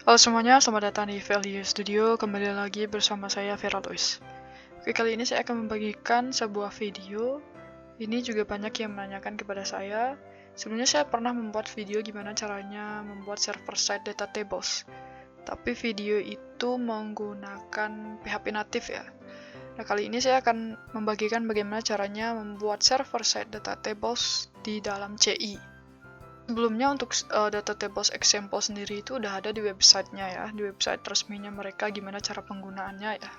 Halo semuanya, selamat datang di Value Studio. Kembali lagi bersama saya Vera Lois. Oke, kali ini saya akan membagikan sebuah video. Ini juga banyak yang menanyakan kepada saya. Sebelumnya saya pernah membuat video gimana caranya membuat server-side data tables. Tapi video itu menggunakan PHP natif ya. Nah, kali ini saya akan membagikan bagaimana caranya membuat server-side data tables di dalam CI. Sebelumnya untuk data tables example sendiri itu udah ada di websitenya ya, di website resminya mereka gimana cara penggunaannya ya.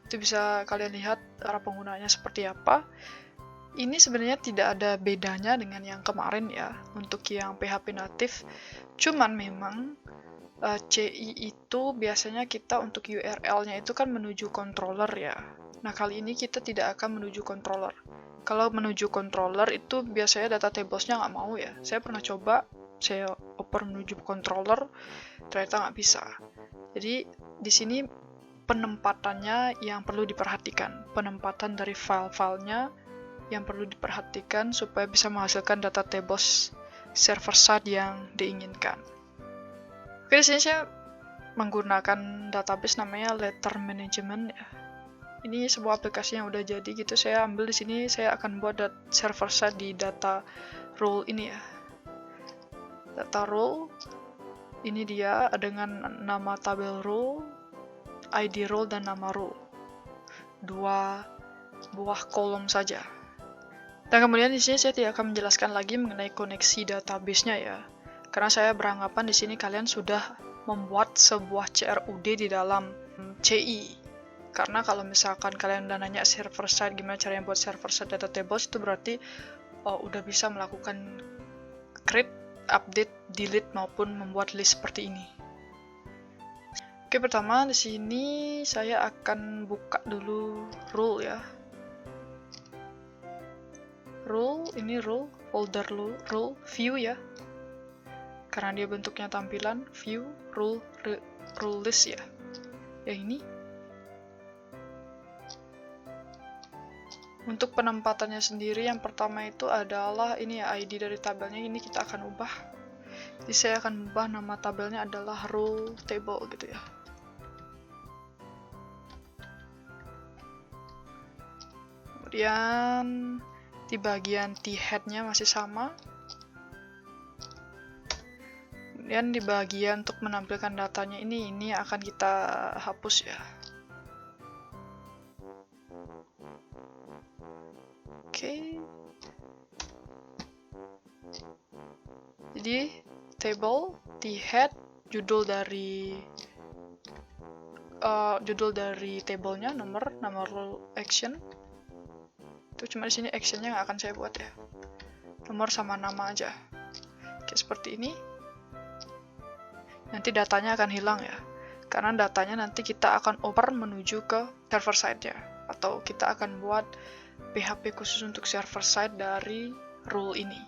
Itu bisa kalian lihat cara penggunaannya seperti apa. Ini sebenarnya tidak ada bedanya dengan yang kemarin ya, untuk yang PHP natif. Cuman memang CI itu biasanya kita untuk URL-nya itu kan menuju controller ya. Nah, kali ini kita tidak akan menuju controller. Kalau menuju controller itu biasanya data tables-nya nggak mau ya. Saya pernah coba, saya oper menuju controller, ternyata nggak bisa. Jadi di sini penempatannya yang perlu diperhatikan. Penempatan dari file-filenya yang perlu diperhatikan supaya bisa menghasilkan data tables server-side yang diinginkan. Oke, di sini saya menggunakan database namanya Letter Management ya. Ini sebuah aplikasi yang udah jadi gitu. Saya ambil di sini, saya akan buat server side di data role ini ya. Data role ini dia dengan nama tabel role, ID role dan nama role. Dua buah kolom saja. Dan kemudian di sini saya tidak akan menjelaskan lagi mengenai koneksi database-nya ya. Karena saya beranggapan di sini kalian sudah membuat sebuah CRUD di dalam CI. Karena kalau misalkan kalian udah nanya server side gimana caranya buat server side data tables, itu berarti udah bisa melakukan create, update, delete maupun membuat list seperti ini. Oke, pertama di sini saya akan buka dulu rule ya. Rule, ini rule, folder rule, view ya. Karena dia bentuknya tampilan, view, rule list ya. Yang ini. Untuk penempatannya sendiri, yang pertama itu adalah ini ya, ID dari tabelnya ini kita akan ubah. Jadi saya akan ubah nama tabelnya adalah role table gitu ya. Kemudian di bagian t-head-nya masih sama. Kemudian di bagian untuk menampilkan datanya ini akan kita hapus ya. Oke. Jadi table, t-head, judul dari tablenya, nama role action. Itu cuma di sini actionnya nggak akan saya buat ya. Nomor sama nama aja. Oke, seperti ini. Nanti datanya akan hilang ya. Karena datanya nanti kita akan oper menuju ke server side-nya. Atau kita akan buat PHP khusus untuk server side dari rule ini.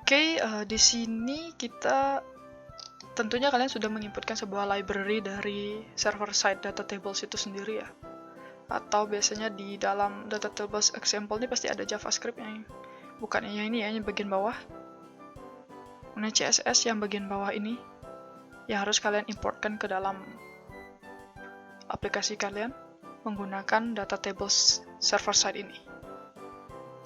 Oke, di sini kita tentunya kalian sudah menginputkan sebuah library dari server side data tables itu sendiri ya. Atau biasanya di dalam data tables example ini pasti ada JavaScript yang bukan yang ini ya, yang bagian bawah. Ini CSS yang bagian bawah ini yang harus kalian importkan ke dalam aplikasi kalian menggunakan data tables server side ini.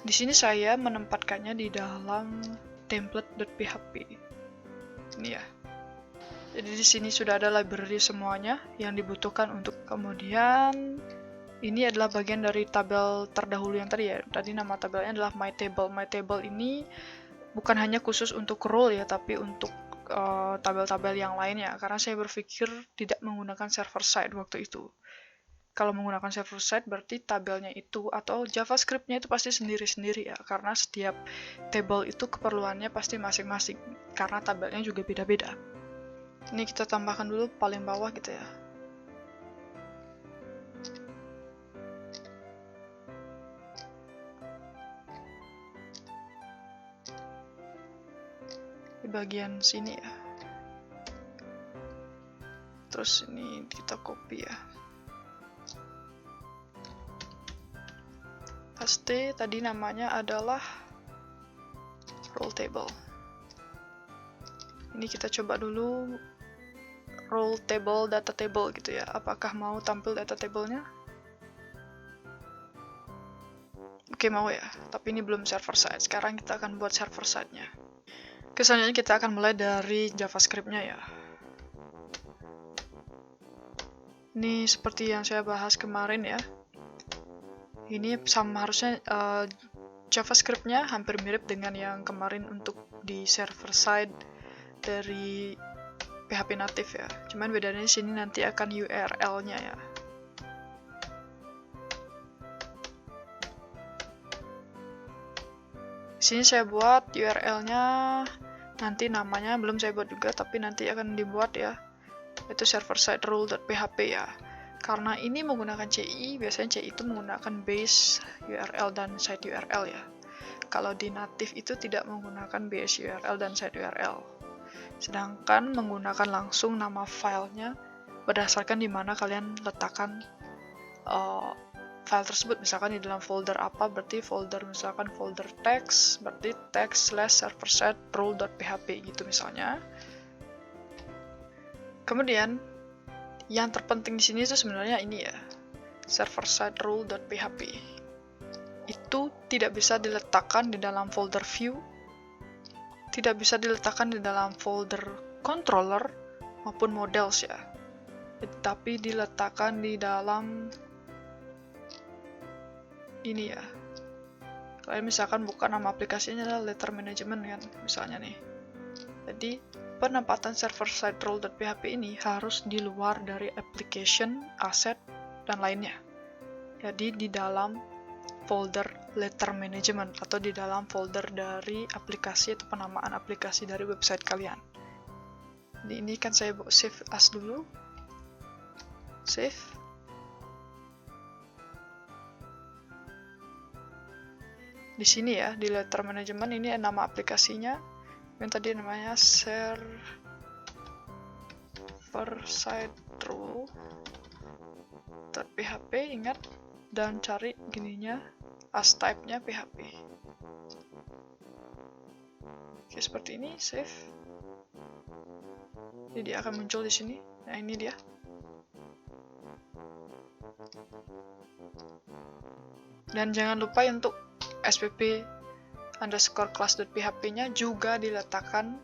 Di sini saya menempatkannya di dalam template.php. Ini ya. Jadi di sini sudah ada library semuanya yang dibutuhkan untuk. Kemudian ini adalah bagian dari tabel terdahulu yang tadi ya. Tadi nama tabelnya adalah my table. My table ini bukan hanya khusus untuk role ya, tapi untuk tabel-tabel yang lainnya. Karena saya berpikir tidak menggunakan server side waktu itu. Kalau menggunakan server side berarti tabelnya itu atau JavaScript-nya itu pasti sendiri-sendiri ya. Karena setiap table itu keperluannya pasti masing-masing. Karena tabelnya juga beda-beda. Ini kita tambahkan dulu paling bawah gitu ya. Di bagian sini ya. Terus ini kita copy ya. Paste tadi namanya adalah role table. Ini kita coba dulu role table, data table gitu ya. Apakah mau tampil data tablenya? Oke, mau ya, tapi ini belum server side. Sekarang kita akan buat server side-nya. Selanjutnya kita akan mulai dari JavaScript-nya ya. Ini seperti yang saya bahas kemarin ya. Ini sama harusnya JavaScript-nya hampir mirip dengan yang kemarin untuk di server side dari PHP native ya. Cuman bedanya di sini nanti akan URL-nya ya. Di sini saya buat URL-nya, nanti namanya belum saya buat juga, tapi nanti akan dibuat ya. Itu server side rule.php ya. Karena ini menggunakan CI, biasanya CI itu menggunakan base URL dan site URL ya. Kalau di native itu tidak menggunakan base URL dan site URL. Sedangkan menggunakan langsung nama filenya berdasarkan di mana kalian letakkan file tersebut. Misalkan di dalam folder apa, berarti folder misalkan folder text, berarti text/server side rule.php gitu misalnya. Kemudian yang terpenting di sini itu sebenarnya ini ya, server side rule.php. Itu tidak bisa diletakkan di dalam folder view, tidak bisa diletakkan di dalam folder controller maupun models ya, tapi diletakkan di dalam ini ya. Kalian misalkan buka nama aplikasinya adalah letter management kan, misalnya nih. Jadi penempatan server side rule.php ini harus di luar dari application, asset, dan lainnya. Jadi di dalam folder letter management atau di dalam folder dari aplikasi atau penamaan aplikasi dari website kalian. Jadi ini kan saya save as dulu. Save. Di sini ya, di letter management ini nama aplikasinya yang tadi namanya server side rule.php, ingat, dan cari gininya as type-nya PHP. Oke, seperti ini, save. Jadi dia akan muncul di sini. Nah, ini dia. Dan jangan lupa untuk spp underscore class.php-nya juga diletakkan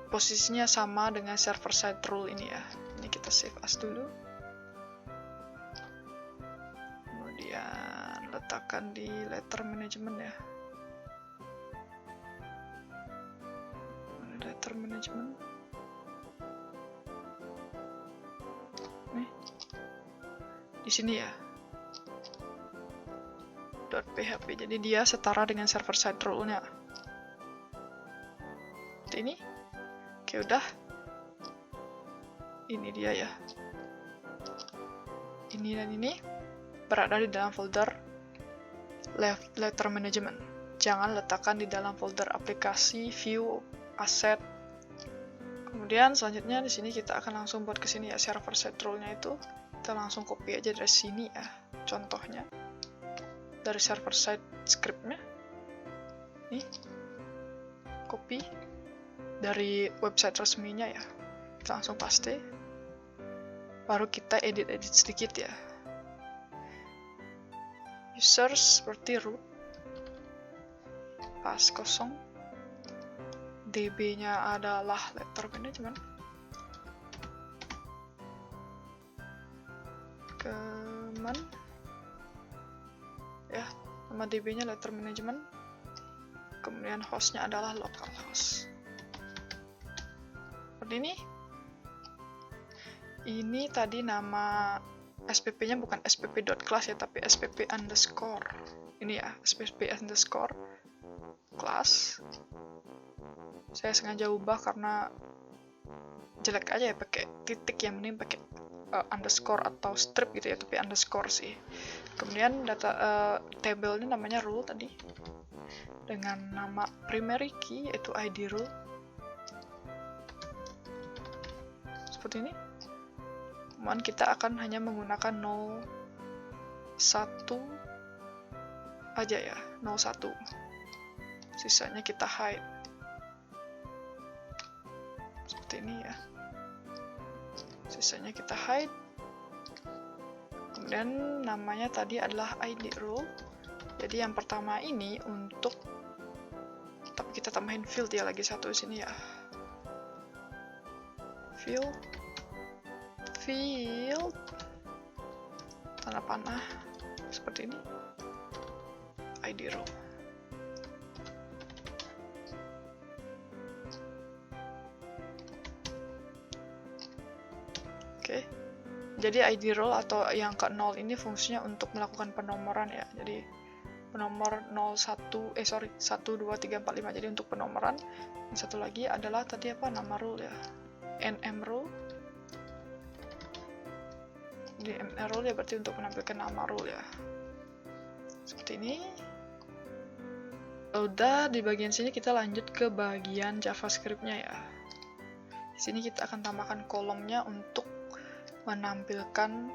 posisinya sama dengan server side rule ini ya. Ini kita save as dulu. Kemudian letakkan di letter management ya. Letter management. Nih. Di sini ya. .php. Jadi dia setara dengan server side rule-nya. Seperti ini. Oke, udah. Ini dia ya. Ini dan ini berada di dalam folder letter management. Jangan letakkan di dalam folder aplikasi, view, asset. Kemudian selanjutnya di sini kita akan langsung buat ke sini ya, server side rule-nya itu kita langsung copy aja dari sini ya. Contohnya dari server side script-nya. Nih. Copy dari website resminya ya. Kita langsung paste. Baru kita edit sedikit ya. Users seperti root. Pas kosong. DB-nya adalah letter management. Kemudian ya, nama DB-nya letter management. Kemudian host-nya adalah localhost. Seperti ini. Ini tadi nama SPP-nya bukan spp.class ya, tapi spp underscore. Ini ya, spp underscore class. Saya sengaja ubah karena jelek aja ya pakai titik, yang mending pakai underscore atau strip gitu ya, tapi underscore sih. Kemudian data table-nya namanya rule tadi dengan nama primary key yaitu ID rule. Seperti ini. Kemudian kita akan hanya menggunakan 01 aja ya, 01. Sisanya kita hide. Seperti ini ya. Sisanya kita hide. Kemudian namanya tadi adalah ID role. Jadi yang pertama ini untuk, tapi kita tambahin field ya lagi satu sini ya. Field tanda panah seperti ini. ID row. Oke. Jadi ID role atau yang ke 0 ini fungsinya untuk melakukan penomoran ya. Jadi penomor 1, 2, 3, 4, 5. Jadi untuk penomoran. Yang satu lagi adalah tadi apa? Nama role ya. NM role. Di NM role ya berarti untuk menampilkan nama role ya. Seperti ini. Udah di bagian sini kita lanjut ke bagian JavaScript-nya ya. Di sini kita akan tambahkan kolomnya untuk menampilkan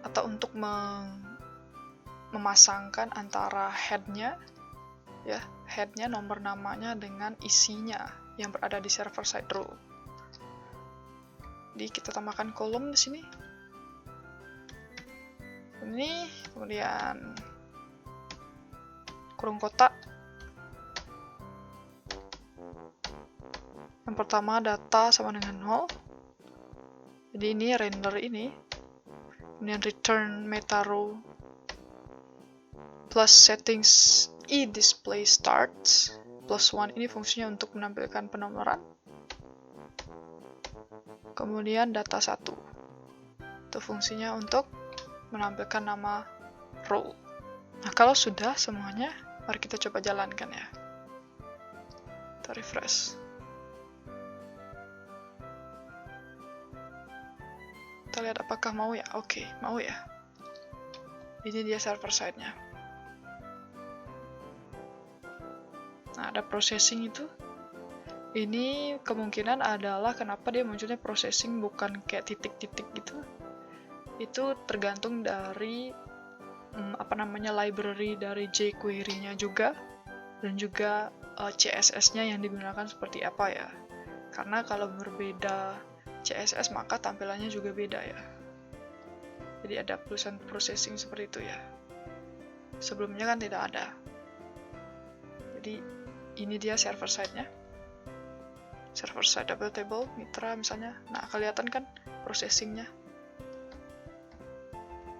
atau untuk memasangkan antara head-nya ya, head-nya nomor namanya dengan isinya yang berada di server side row. Jadi kita tambahkan kolom di sini. Ini kemudian kurung kotak. Yang pertama data sama dengan 0. Jadi ini render ini. Kemudian return meta row plus settings display starts plus 1 ini fungsinya untuk menampilkan penomoran. Kemudian data 1. Itu fungsinya untuk menampilkan nama row. Nah, kalau sudah semuanya, mari kita coba jalankan ya. Kita refresh. Kita lihat apakah mau ya. Oke, mau ya. Ini dia server side-nya. Nah, ada processing itu. Ini kemungkinan adalah kenapa dia munculnya processing bukan kayak titik-titik gitu. Itu tergantung dari library dari jQuery-nya juga, dan juga CSS-nya yang digunakan seperti apa ya. Karena kalau berbeda CSS maka tampilannya juga beda ya. Jadi ada tulisan processing seperti itu ya. Sebelumnya kan tidak ada. Jadi ini dia server side-nya. Server side double table, mitra misalnya. Nah, kelihatan kan processing-nya.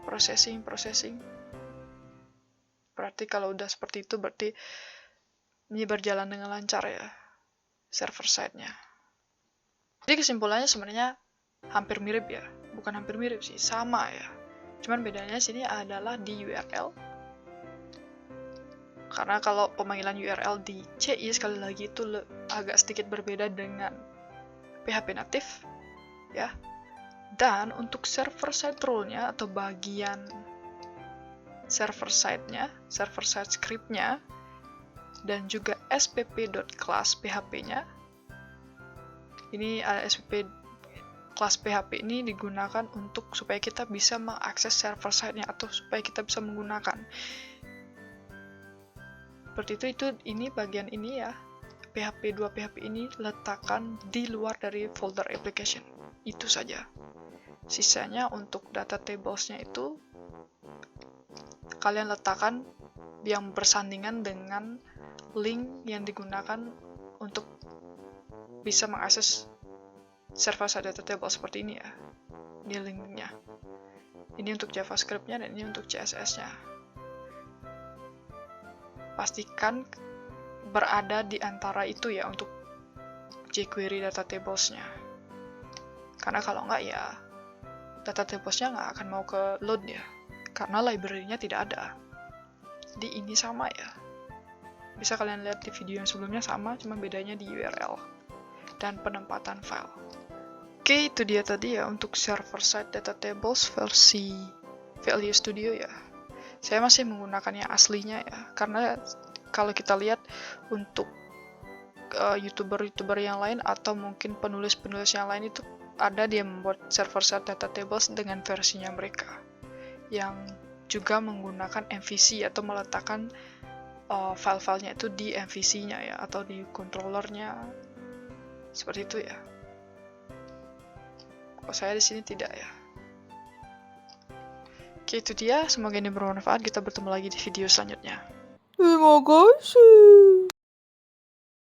Processing. Berarti kalau udah seperti itu, berarti ini berjalan dengan lancar ya, server side-nya. Jadi kesimpulannya sebenarnya hampir mirip ya. Bukan hampir mirip sih, sama ya. Cuman bedanya sini adalah di URL. Karena kalau pemanggilan URL di CI sekali lagi itu agak sedikit berbeda dengan PHP native ya. Dan untuk server side role-nya atau bagian server side-nya, server side script-nya, dan juga spp.class PHP-nya. Ini spp class PHP ini digunakan untuk supaya kita bisa mengakses server side-nya atau supaya kita bisa menggunakan. Seperti itu ini bagian ini ya. PHP 2 PHP ini letakkan di luar dari folder application. Itu saja. Sisanya untuk data tables-nya itu kalian letakkan yang bersandingan dengan link yang digunakan untuk bisa mengakses server side data table seperti ini ya. Ini linknya. Ini untuk JavaScript-nya dan ini untuk CSS-nya. Pastikan berada di antara itu ya untuk jQuery data tables-nya. Karena kalau nggak ya data tables-nya nggak akan mau ke load ya. Karena library-nya tidak ada. Jadi ini sama ya. Bisa kalian lihat di video yang sebelumnya sama, cuma bedanya di URL dan penempatan file. Oke, itu dia tadi ya untuk server-side data tables versi VLU Studio ya. Saya masih menggunakan yang aslinya ya, karena kalau kita lihat untuk YouTuber-YouTuber yang lain atau mungkin penulis-penulis yang lain itu ada dia membuat server-side data tables dengan versinya mereka yang juga menggunakan MVC atau meletakkan file-filenya itu di MVC-nya ya atau di controllernya seperti itu ya. Kok saya di sini tidak ya? Oke, itu dia. Semoga ini bermanfaat. Kita bertemu lagi di video selanjutnya. Terima kasih.